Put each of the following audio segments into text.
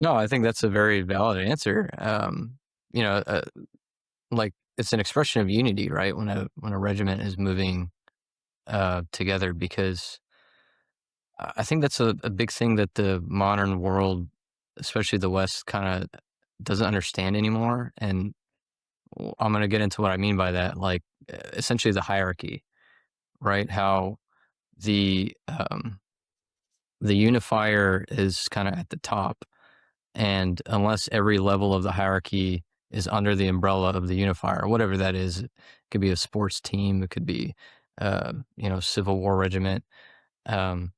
No, I think that's a very valid answer. You know, like it's an expression of unity, right? When a regiment is moving together, because I think that's a big thing that the modern world, especially the West, kind of doesn't understand anymore. And I'm going to get into what I mean by that. Like, essentially, the hierarchy, right? How the the unifier is kind of at the top, and unless every level of the hierarchy is under the umbrella of the unifier, whatever that is, it could be a sports team, it could be, Civil War regiment. Um,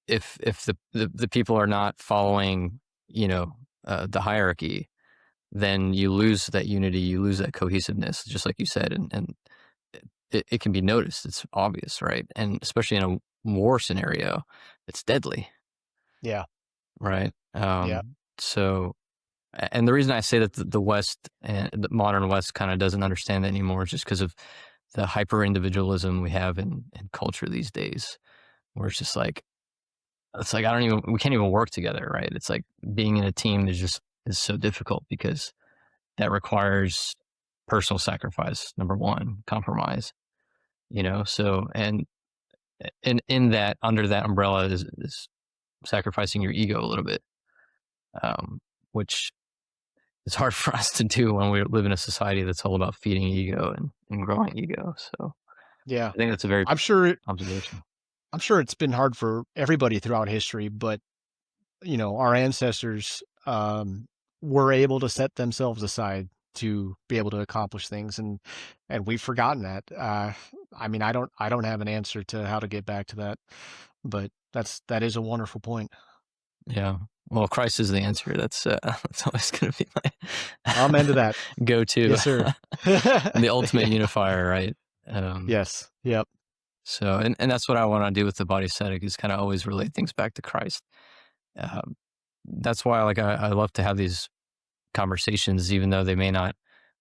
if the people are not following, the hierarchy, then you lose that unity, you lose that cohesiveness, just like you said, and it can be noticed. It's obvious, right? And especially in a war scenario, it's deadly, Yeah. right? Yeah. So, and the reason I say that the West and the modern West kind of doesn't understand that anymore is just because of the hyper individualism we have in culture these days, where it's like we can't even work together, right? It's like being in a team is so difficult because that requires personal sacrifice, number one, compromise, so, and in that, under that umbrella, is sacrificing your ego a little bit, which is hard for us to do when we live in a society that's all about feeding ego and growing ego. So Yeah. I think that's a very I'm sure it, observation. I'm sure it's been hard for everybody throughout history, but our ancestors were able to set themselves aside to be able to accomplish things, and we've forgotten that. I mean, I don't have an answer to how to get back to that, but that is a wonderful point. Yeah. Well, Christ is the answer. That's always going to be I'm my into that. go-to, Yes, sir. and the ultimate Yeah. unifier, right? Um, Yes. Yep. so, and that's what I want to do with the body aesthetic, is kind of always relate things back to Christ. Um, that's why, like, I love to have these conversations, even though they may not,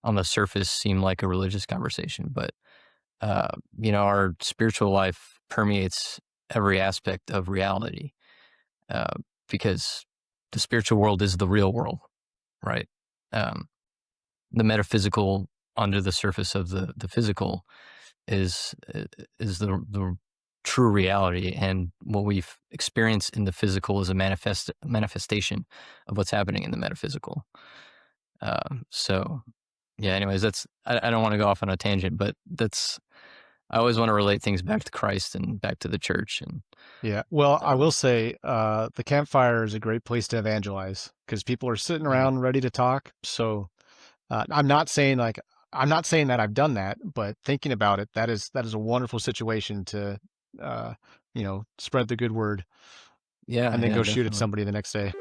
on the surface, seem like a religious conversation. But our spiritual life permeates every aspect of reality, uh, because the spiritual world is the real world, right? Um, the metaphysical under the surface of the physical is is the true reality, and what we've experienced in the physical is a manifestation of what's happening in the metaphysical. So, yeah. Anyways, I don't want to go off on a tangent, but I always want to relate things back to Christ and back to the church, and Yeah. Well, I will um, say, the campfire is a great place to evangelize because people are sitting yeah, around ready to talk. So, I'm not saying that I've done that, but thinking about it, that is a wonderful situation to, spread the good word yeah, and then yeah, go shoot at definitely. somebody the next day.